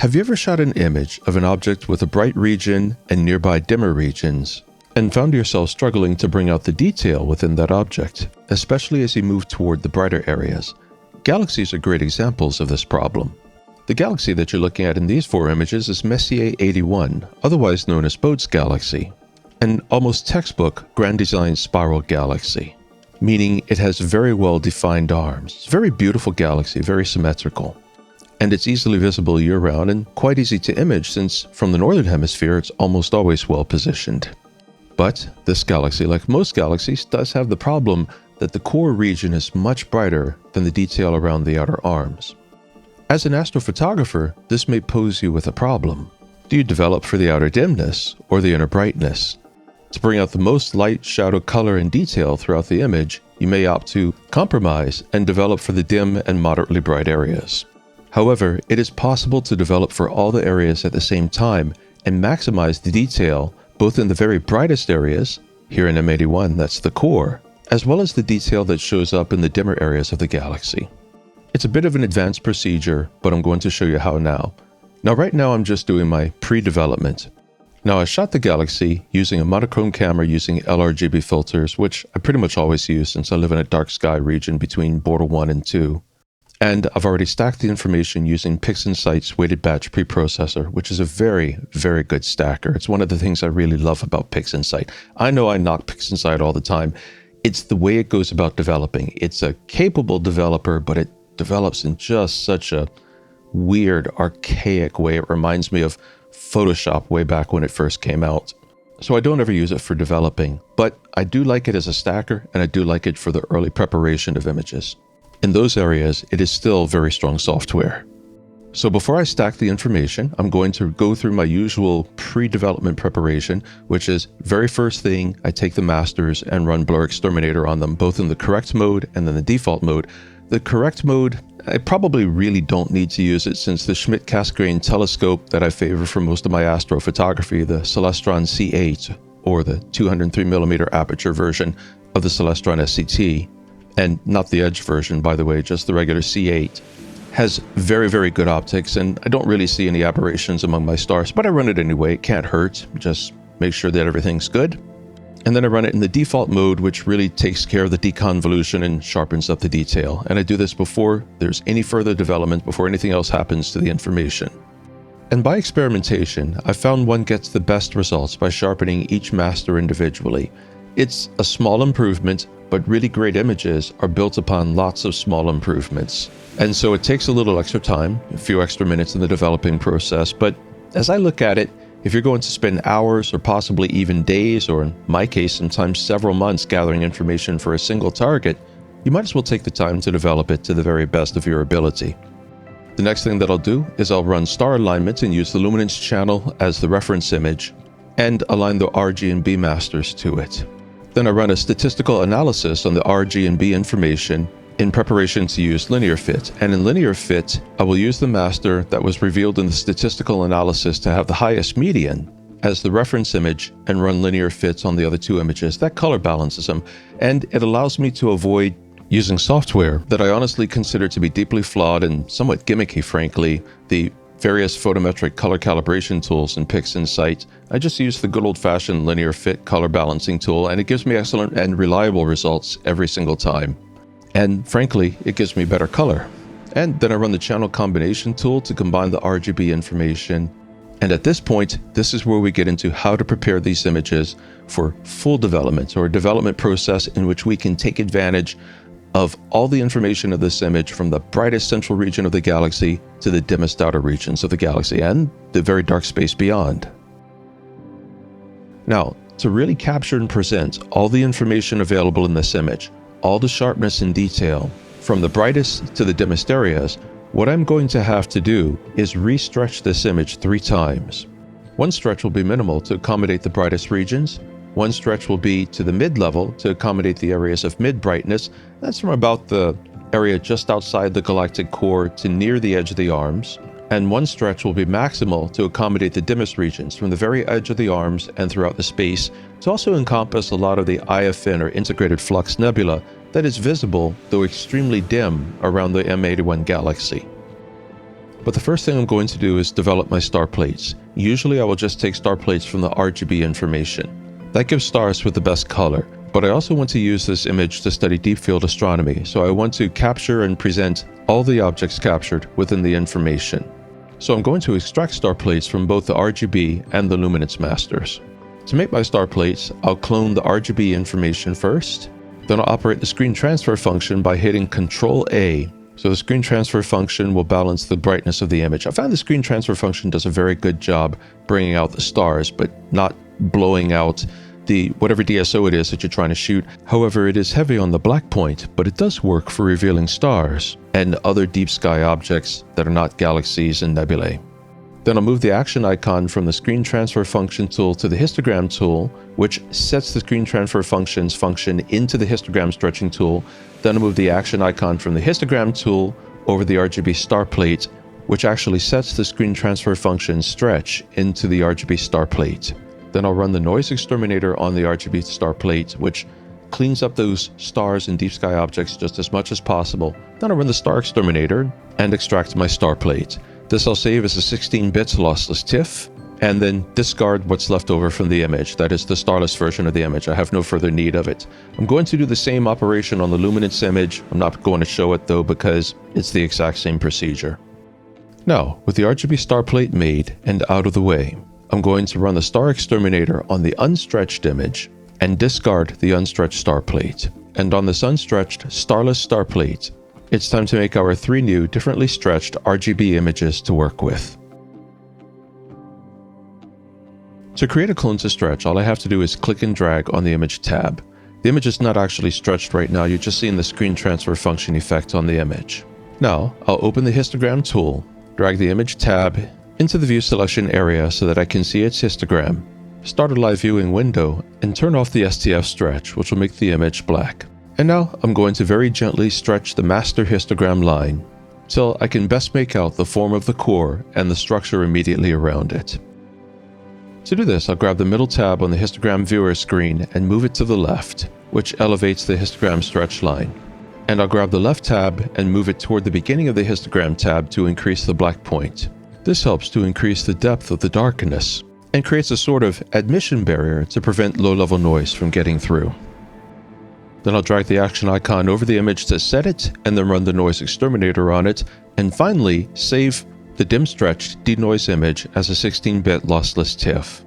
Have you ever shot an image of an object with a bright region and nearby dimmer regions, and found yourself struggling to bring out the detail within that object, especially as you move toward the brighter areas? Galaxies are great examples of this problem. The galaxy that you're looking at in these four images is Messier 81, otherwise known as Bode's Galaxy, an almost textbook grand design spiral galaxy, meaning it has very well defined arms. It's a very beautiful galaxy, very symmetrical. And it's easily visible year-round and quite easy to image since from the northern hemisphere it's almost always well positioned. But this galaxy, like most galaxies, does have the problem that the core region is much brighter than the detail around the outer arms. As an astrophotographer, this may pose you with a problem. Do you develop for the outer dimness or the inner brightness? To bring out the most light, shadow, color, and detail throughout the image, you may opt to compromise and develop for the dim and moderately bright areas. However, it is possible to develop for all the areas at the same time and maximize the detail both in the very brightest areas, here in M81 that's the core, as well as the detail that shows up in the dimmer areas of the galaxy. It's a bit of an advanced procedure, but I'm going to show you how now. Now right now I'm just doing my pre-development. Now I shot the galaxy using a monochrome camera using LRGB filters, which I pretty much always use since I live in a dark sky region between border 1 and 2. And I've already stacked the information using PixInsight's weighted batch preprocessor, which is a very, very good stacker. It's one of the things I really love about PixInsight. I know I knock PixInsight all the time. It's the way it goes about developing. It's a capable developer, but it develops in just such a weird, archaic way. It reminds me of Photoshop way back when it first came out. So I don't ever use it for developing, but I do like it as a stacker, and I do like it for the early preparation of images. In those areas, it is still very strong software. So before I stack the information, I'm going to go through my usual pre-development preparation, which is very first thing, I take the masters and run Blur Exterminator on them, both in the correct mode and then the default mode. The correct mode, I probably really don't need to use it since the Schmidt-Cassegrain telescope that I favor for most of my astrophotography, the Celestron C8, or the 203mm aperture version of the Celestron SCT, and not the Edge version, by the way, just the regular C8, has very, very good optics, and I don't really see any aberrations among my stars, but I run it anyway. It can't hurt. Just make sure that everything's good. And then I run it in the default mode, which really takes care of the deconvolution and sharpens up the detail. And I do this before there's any further development, before anything else happens to the information. And by experimentation, I found one gets the best results by sharpening each master individually. It's a small improvement, but really great images are built upon lots of small improvements. And so it takes a little extra time, a few extra minutes in the developing process, but as I look at it, if you're going to spend hours or possibly even days, or in my case, sometimes several months gathering information for a single target, you might as well take the time to develop it to the very best of your ability. The next thing that I'll do is I'll run star alignment and use the luminance channel as the reference image and align the RG and B masters to it. Then I run a statistical analysis on the RG and B information in preparation to use linear fit. And in linear fit, I will use the master that was revealed in the statistical analysis to have the highest median as the reference image and run linear fits on the other two images. That color balances them, and it allows me to avoid using software that I honestly consider to be deeply flawed and somewhat gimmicky, frankly, the various photometric color calibration tools in PixInsight. I just use the good old-fashioned linear fit color balancing tool, and it gives me excellent and reliable results every single time. And frankly, it gives me better color. And then I run the channel combination tool to combine the RGB information. And at this point, this is where we get into how to prepare these images for full development, or a development process in which we can take advantage of all the information of this image from the brightest central region of the galaxy to the dimmest outer regions of the galaxy and the very dark space beyond. Now, to really capture and present all the information available in this image, all the sharpness and detail, from the brightest to the dimmest areas, what I'm going to have to do is re-stretch this image 3 times. One stretch will be minimal to accommodate the brightest regions. One stretch will be to the mid-level to accommodate the areas of mid-brightness. That's from about the area just outside the galactic core to near the edge of the arms. And one stretch will be maximal to accommodate the dimmest regions from the very edge of the arms and throughout the space, to also encompass a lot of the IFN or integrated flux nebula that is visible, though extremely dim, around the M81 galaxy. But the first thing I'm going to do is develop my star plates. Usually I will just take star plates from the RGB information. That gives stars with the best color. But I also want to use this image to study deep field astronomy, so I want to capture and present all the objects captured within the information. So I'm going to extract star plates from both the RGB and the luminance masters. To make my star plates, I'll clone the RGB information first. Then I'll operate the screen transfer function by hitting Ctrl-A. So the screen transfer function will balance the brightness of the image. I found the screen transfer function does a very good job bringing out the stars, but not blowing out the whatever DSO it is that you're trying to shoot. However, it is heavy on the black point, but it does work for revealing stars and other deep sky objects that are not galaxies and nebulae. Then I'll move the action icon from the screen transfer function tool to the histogram tool, which sets the screen transfer function's function into the histogram stretching tool. Then I'll move the action icon from the histogram tool over the RGB star plate, which actually sets the screen transfer function stretch into the RGB star plate. Then I'll run the noise exterminator on the RGB star plate, which cleans up those stars and deep sky objects just as much as possible. Then I'll run the star exterminator and extract my star plate. This I'll save as a 16-bit lossless TIFF, and then discard what's left over from the image. That is the starless version of the image. I have no further need of it. I'm going to do the same operation on the luminance image. I'm not going to show it though because it's the exact same procedure. Now, with the RGB star plate made and out of the way, I'm going to run the star exterminator on the unstretched image and discard the unstretched star plate. And on this unstretched, starless star plate, it's time to make our 3 new, differently stretched RGB images to work with. To create a clone to stretch, all I have to do is click and drag on the image tab. The image is not actually stretched right now, you're just seeing the screen transfer function effect on the image. Now, I'll open the histogram tool, drag the image tab into the view selection area so that I can see its histogram, start a live viewing window, and turn off the STF stretch, which will make the image black. And now I'm going to very gently stretch the master histogram line till I can best make out the form of the core and the structure immediately around it. To do this, I'll grab the middle tab on the histogram viewer screen and move it to the left, which elevates the histogram stretch line. And I'll grab the left tab and move it toward the beginning of the histogram tab to increase the black point. This helps to increase the depth of the darkness and creates a sort of admission barrier to prevent low-level noise from getting through. Then I'll drag the action icon over the image to set it, and then run the noise exterminator on it, and finally save the dim stretched denoise image as a 16-bit lossless TIFF.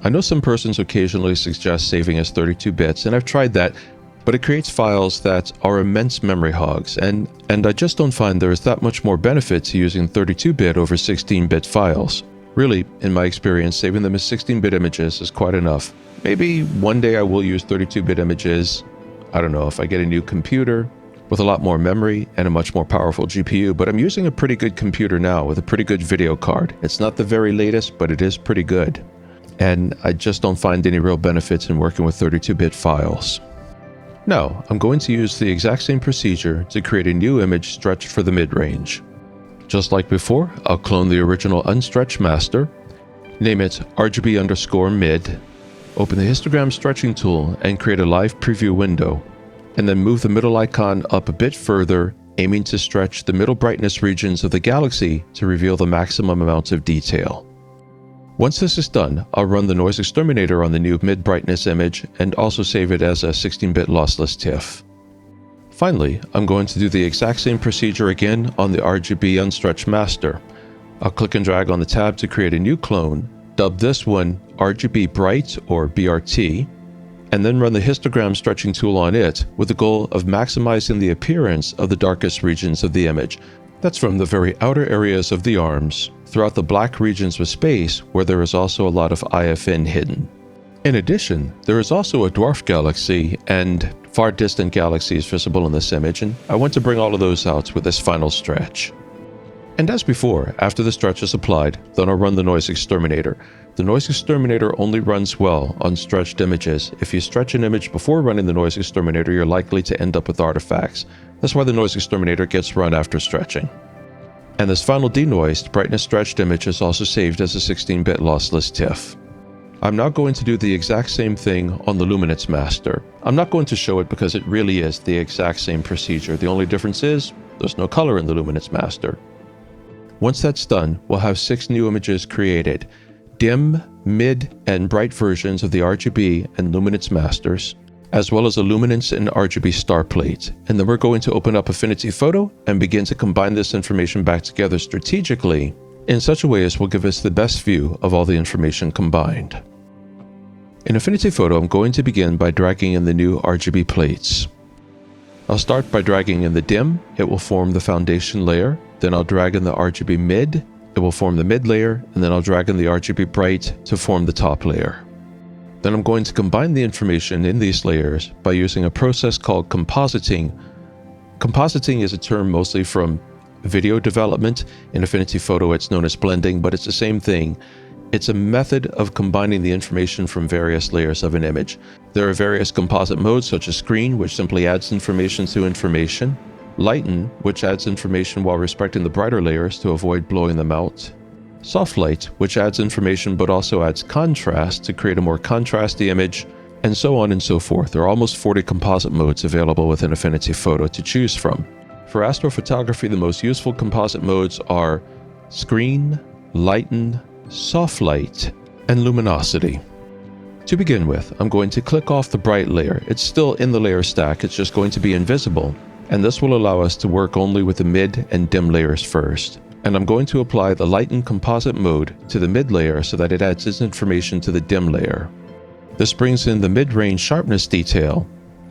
I know some persons occasionally suggest saving as 32 bits, and I've tried that, but it creates files that are immense memory hogs, and I just don't find there is that much more benefit to using 32-bit over 16-bit files. Really, in my experience, saving them as 16-bit images is quite enough. Maybe one day I will use 32-bit images. I don't know, if I get a new computer with a lot more memory and a much more powerful GPU, but I'm using a pretty good computer now with a pretty good video card. It's not the very latest, but it is pretty good. And I just don't find any real benefits in working with 32-bit files. Now, I'm going to use the exact same procedure to create a new image stretched for the mid-range. Just like before, I'll clone the original unstretched master, name it RGB_mid, open the histogram stretching tool and create a live preview window, and then move the middle icon up a bit further, aiming to stretch the middle brightness regions of the galaxy to reveal the maximum amount of detail. Once this is done, I'll run the noise exterminator on the new mid-brightness image and also save it as a 16-bit lossless TIFF. Finally, I'm going to do the exact same procedure again on the RGB unstretched master. I'll click and drag on the tab to create a new clone, dub this one RGB Bright or BRT, and then run the histogram stretching tool on it with the goal of maximizing the appearance of the darkest regions of the image. That's from the very outer areas of the arms, throughout the black regions of space where there is also a lot of IFN hidden. In addition, there is also a dwarf galaxy and far distant galaxies visible in this image, and I want to bring all of those out with this final stretch. And as before, after the stretch is applied, then I'll run the noise exterminator. The noise exterminator only runs well on stretched images. If you stretch an image before running the noise exterminator, you're likely to end up with artifacts. That's why the noise exterminator gets run after stretching. And this final denoised, brightness stretched image is also saved as a 16-bit lossless TIFF. I'm now going to do the exact same thing on the luminance master. I'm not going to show it because it really is the exact same procedure. The only difference is there's no color in the luminance master. Once that's done, we'll have 6 new images created: dim, mid, and bright versions of the RGB and luminance masters, as well as a luminance and RGB star plate. And then we're going to open up Affinity Photo and begin to combine this information back together strategically in such a way as will give us the best view of all the information combined. In Affinity Photo, I'm going to begin by dragging in the new RGB plates. I'll start by dragging in the dim. It will form the foundation layer. Then I'll drag in the RGB mid. It will form the mid layer, and then I'll drag in the RGB bright to form the top layer. Then I'm going to combine the information in these layers by using a process called compositing. Compositing is a term mostly from video development. In Affinity Photo, it's known as blending, but it's the same thing. It's a method of combining the information from various layers of an image. There are various composite modes such as screen, which simply adds information to information; lighten, which adds information while respecting the brighter layers to avoid blowing them out; soft light, which adds information but also adds contrast to create a more contrasty image, and so on and so forth. There are almost 40 composite modes available within Affinity Photo to choose from. For astrophotography, the most useful composite modes are screen, lighten, soft light, and luminosity. To begin with, I'm going to click off the bright layer. It's still in the layer stack, it's just going to be invisible, and this will allow us to work only with the mid and dim layers first. And I'm going to apply the lighten composite mode to the mid layer so that it adds its information to the dim layer. This brings in the mid-range sharpness detail,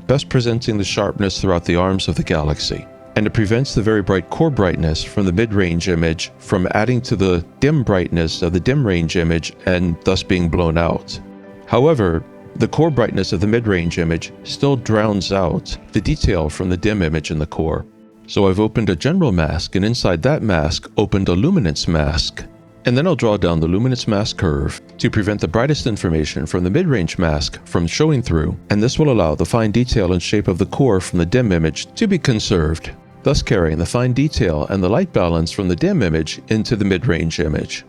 best presenting the sharpness throughout the arms of the galaxy. And it prevents the very bright core brightness from the mid-range image from adding to the dim brightness of the dim-range image and thus being blown out. However, the core brightness of the mid-range image still drowns out the detail from the dim image in the core. So I've opened a general mask, and inside that mask opened a luminance mask. And then I'll draw down the luminance mask curve to prevent the brightest information from the mid-range mask from showing through, and this will allow the fine detail and shape of the core from the dim image to be conserved, thus carrying the fine detail and the light balance from the dim image into the mid-range image.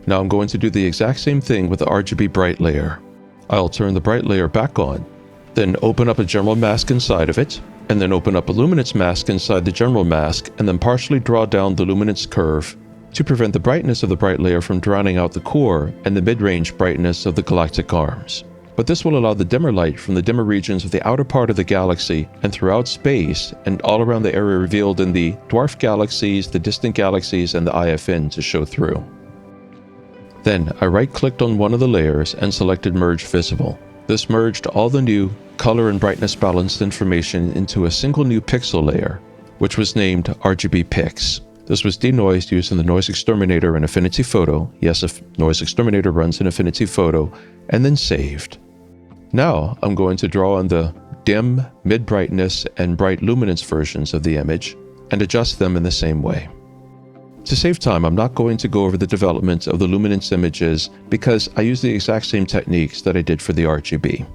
Now I'm going to do the exact same thing with the RGB bright layer. I'll turn the bright layer back on, then open up a general mask inside of it, and then open up a luminance mask inside the general mask, and then partially draw down the luminance curve to prevent the brightness of the bright layer from drowning out the core and the mid-range brightness of the galactic arms. But this will allow the dimmer light from the dimmer regions of the outer part of the galaxy and throughout space and all around the area revealed in the dwarf galaxies, the distant galaxies, and the IFN to show through. Then I right-clicked on one of the layers and selected Merge Visible. This merged all the new color and brightness balanced information into a single new pixel layer, which was named RGB Pix. This was denoised using the Noise Exterminator in Affinity Photo. Yes, if Noise Exterminator runs in Affinity Photo, and then saved. Now I'm going to draw on the dim, mid-brightness, and bright luminance versions of the image and adjust them in the same way. To save time, I'm not going to go over the development of the luminance images because I use the exact same techniques that I did for the RGB.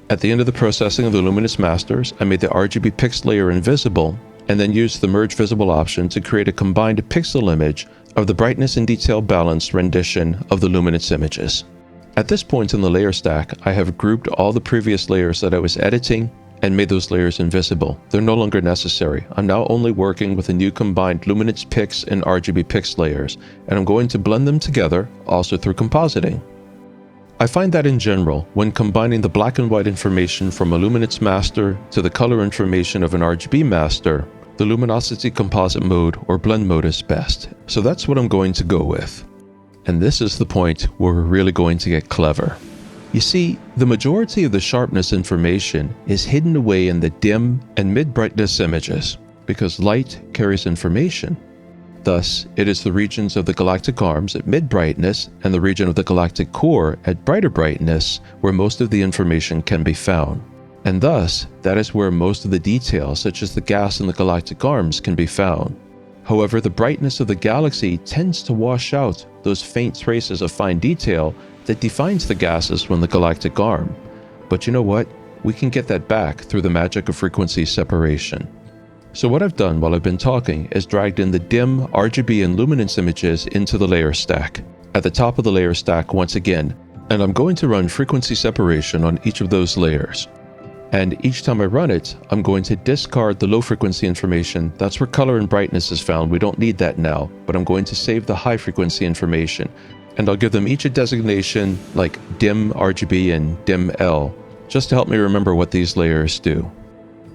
At the end of the processing of the luminance masters, I made the RGB pix layer invisible and then used the Merge Visible option to create a combined pixel image of the brightness and detail balanced rendition of the luminance images. At this point in the layer stack, I have grouped all the previous layers that I was editing and made those layers invisible. They're no longer necessary. I'm now only working with the new combined luminance pix and RGB pix layers, and I'm going to blend them together also through compositing. I find that in general, when combining the black and white information from a luminance master to the color information of an RGB master, the luminosity composite mode or blend mode is best. So that's what I'm going to go with. And this is the point where we're really going to get clever. You see, the majority of the sharpness information is hidden away in the dim and mid-brightness images because light carries information. Thus, it is the regions of the galactic arms at mid-brightness and the region of the galactic core at brighter brightness where most of the information can be found. And thus, that is where most of the details, such as the gas in the galactic arms, can be found. However, the brightness of the galaxy tends to wash out those faint traces of fine detail that defines the gases from the galactic arm. But you know what? We can get that back through the magic of frequency separation. So what I've done while I've been talking is dragged in the dim, RGB, and luminance images into the layer stack, at the top of the layer stack once again, and I'm going to run frequency separation on each of those layers. And each time I run it, I'm going to discard the low frequency information. That's where color and brightness is found. We don't need that now, but I'm going to save the high frequency information. And I'll give them each a designation like dim RGB and dim L, just to help me remember what these layers do.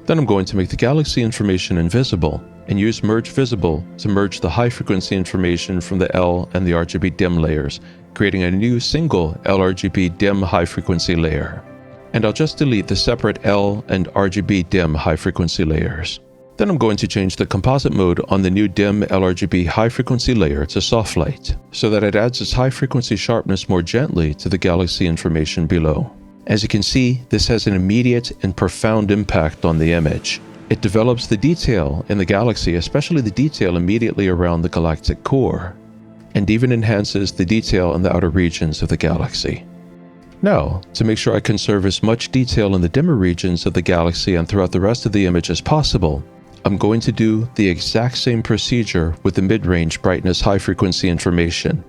Then I'm going to make the galaxy information invisible and use merge visible to merge the high frequency information from the L and the RGB dim layers, creating a new single LRGB dim high frequency layer. And I'll just delete the separate L and RGB dim high frequency layers. Then I'm going to change the composite mode on the new dim LRGB high frequency layer to soft light, so that it adds its high frequency sharpness more gently to the galaxy information below. As you can see, this has an immediate and profound impact on the image. It develops the detail in the galaxy, especially the detail immediately around the galactic core, and even enhances the detail in the outer regions of the galaxy. Now, to make sure I conserve as much detail in the dimmer regions of the galaxy and throughout the rest of the image as possible, I'm going to do the exact same procedure with the mid-range brightness high frequency information.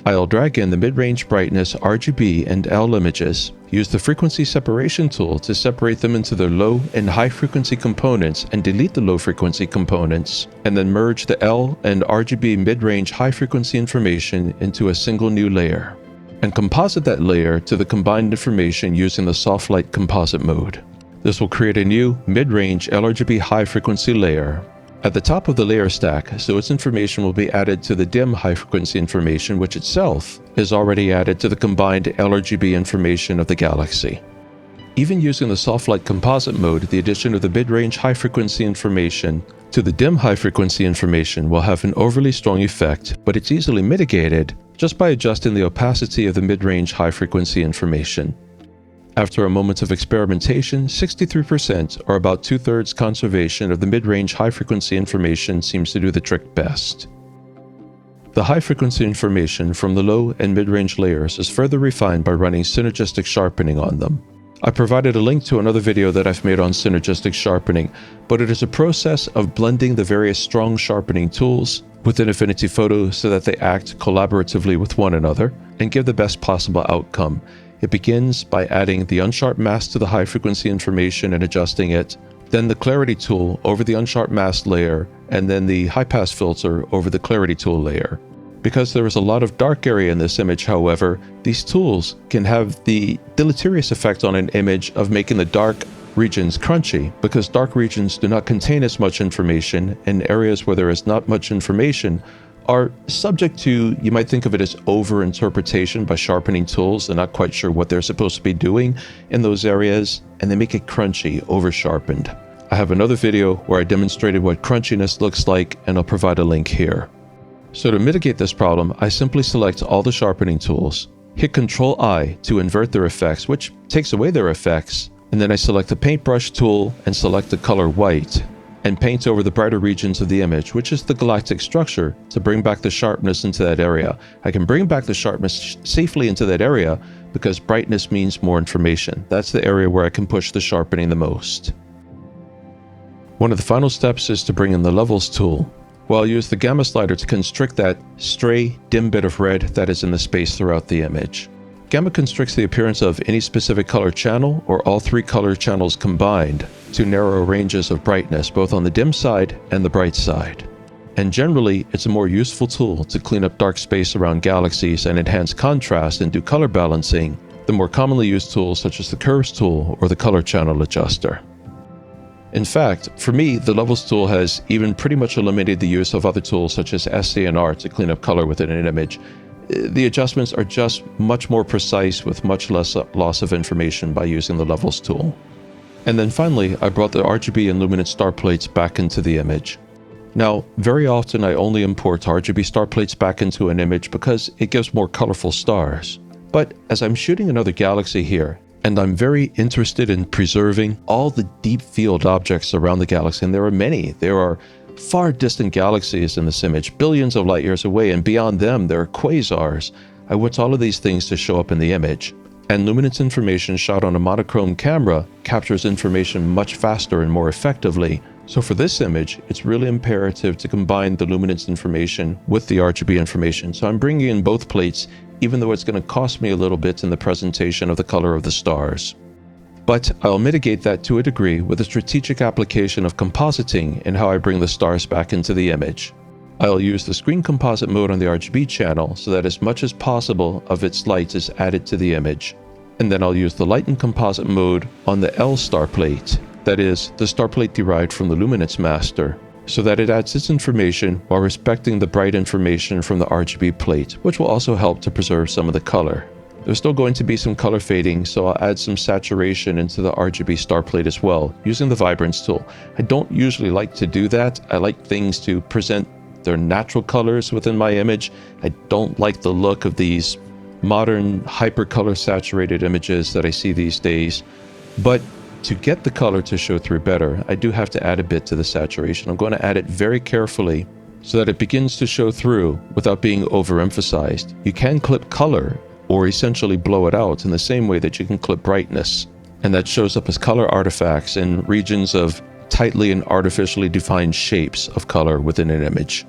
I'll drag in the mid-range brightness RGB and L images, use the frequency separation tool to separate them into their low and high frequency components and delete the low frequency components, and then merge the L and RGB mid-range high frequency information into a single new layer, and composite that layer to the combined information using the soft light composite mode. This will create a new mid-range LRGB high frequency layer at the top of the layer stack, so its information will be added to the dim high frequency information, which itself is already added to the combined LRGB information of the galaxy. Even using the soft light composite mode, the addition of the mid-range high frequency information to the dim high frequency information will have an overly strong effect, but it's easily mitigated just by adjusting the opacity of the mid-range high frequency information. After a moment of experimentation, 63% or about 2/3 conservation of the mid-range high frequency information seems to do the trick best. The high frequency information from the low and mid-range layers is further refined by running synergistic sharpening on them. I provided a link to another video that I've made on synergistic sharpening, but it is a process of blending the various strong sharpening tools within Affinity Photo so that they act collaboratively with one another and give the best possible outcome. It begins by adding the unsharp mask to the high frequency information and adjusting it, then the clarity tool over the unsharp mask layer, and then the high pass filter over the clarity tool layer. Because there is a lot of dark area in this image, however, these tools can have the deleterious effect on an image of making the dark regions crunchy, because dark regions do not contain as much information, and areas where there is not much information are subject to, you might think of it as over-interpretation by sharpening tools. They're not quite sure what they're supposed to be doing in those areas, and they make it crunchy, over-sharpened. I have another video where I demonstrated what crunchiness looks like, and I'll provide a link here. So to mitigate this problem, I simply select all the sharpening tools, hit Ctrl-I to invert their effects, which takes away their effects, and then I select the paintbrush tool and select the color white, and paint over the brighter regions of the image, which is the galactic structure, to bring back the sharpness into that area. I can bring back the sharpness safely into that area because brightness means more information. That's the area where I can push the sharpening the most. One of the final steps is to bring in the levels tool. Well, I'll use the gamma slider to constrict that stray, dim bit of red that is in the space throughout the image. Gamma constricts the appearance of any specific color channel or all three color channels combined to narrow ranges of brightness, both on the dim side and the bright side. And generally, it's a more useful tool to clean up dark space around galaxies and enhance contrast and do color balancing than more commonly used tools such as the curves tool or the color channel adjuster. In fact, for me, the levels tool has even pretty much eliminated the use of other tools such as SCNR to clean up color within an image. The adjustments are just much more precise with much less loss of information by using the levels tool. And then finally, I brought the RGB and luminance star plates back into the image. Now, very often I only import RGB star plates back into an image because it gives more colorful stars. But as I'm shooting another galaxy here, and I'm very interested in preserving all the deep field objects around the galaxy, and there are many. There are far distant galaxies in this image, billions of light years away, and beyond them there are quasars. I want all of these things to show up in the image. And luminance information shot on a monochrome camera captures information much faster and more effectively. So for this image, it's really imperative to combine the luminance information with the RGB information. So I'm bringing in both plates, even though it's going to cost me a little bit in the presentation of the color of the stars. But I'll mitigate that to a degree with a strategic application of compositing in how I bring the stars back into the image. I'll use the screen composite mode on the RGB channel so that as much as possible of its light is added to the image. And then I'll use the light and composite mode on the L star plate, that is, the star plate derived from the luminance master, so that it adds its information while respecting the bright information from the RGB plate, which will also help to preserve some of the color. There's still going to be some color fading, so I'll add some saturation into the RGB star plate as well, using the vibrance tool. I don't usually like to do that. I like things to present their natural colors within my image. I don't like the look of these modern hypercolor saturated images that I see these days. But to get the color to show through better, I do have to add a bit to the saturation. I'm going to add it very carefully so that it begins to show through without being overemphasized. You can clip color or essentially blow it out in the same way that you can clip brightness. And that shows up as color artifacts in regions of tightly and artificially defined shapes of color within an image.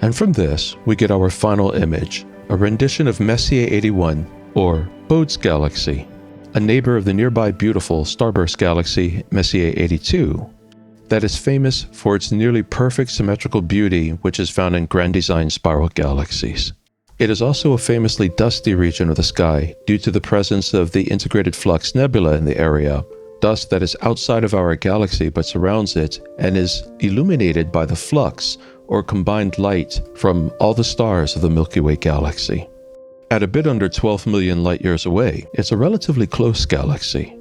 And from this, we get our final image, a rendition of Messier 81, or Bode's galaxy, a neighbor of the nearby beautiful starburst galaxy Messier 82, that is famous for its nearly perfect symmetrical beauty, which is found in grand design spiral galaxies. It is also a famously dusty region of the sky due to the presence of the integrated flux nebula in the area, dust that is outside of our galaxy but surrounds it and is illuminated by the flux or combined light from all the stars of the Milky Way galaxy. At a bit under 12 million light-years away, it's a relatively close galaxy.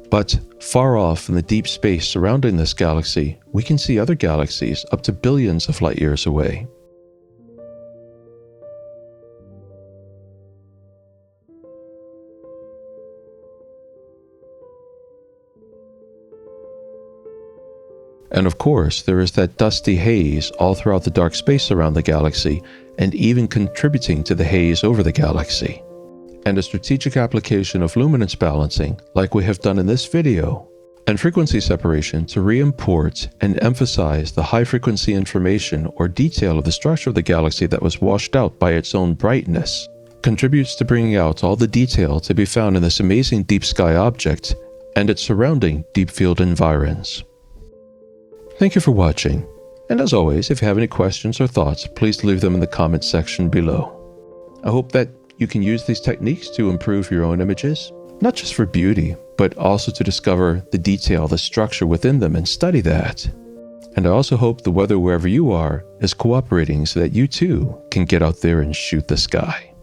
But far off in the deep space surrounding this galaxy, we can see other galaxies up to billions of light-years away. And of course, there is that dusty haze all throughout the dark space around the galaxy, and even contributing to the haze over the galaxy. And a strategic application of luminance balancing, like we have done in this video, and frequency separation to re-import and emphasize the high-frequency information or detail of the structure of the galaxy that was washed out by its own brightness, contributes to bringing out all the detail to be found in this amazing deep sky object and its surrounding deep field environs. Thank you for watching, and as always, if you have any questions or thoughts, please leave them in the comments section below. I hope that you can use these techniques to improve your own images, not just for beauty, but also to discover the detail, the structure within them, and study that. And I also hope the weather wherever you are is cooperating so that you too can get out there and shoot the sky.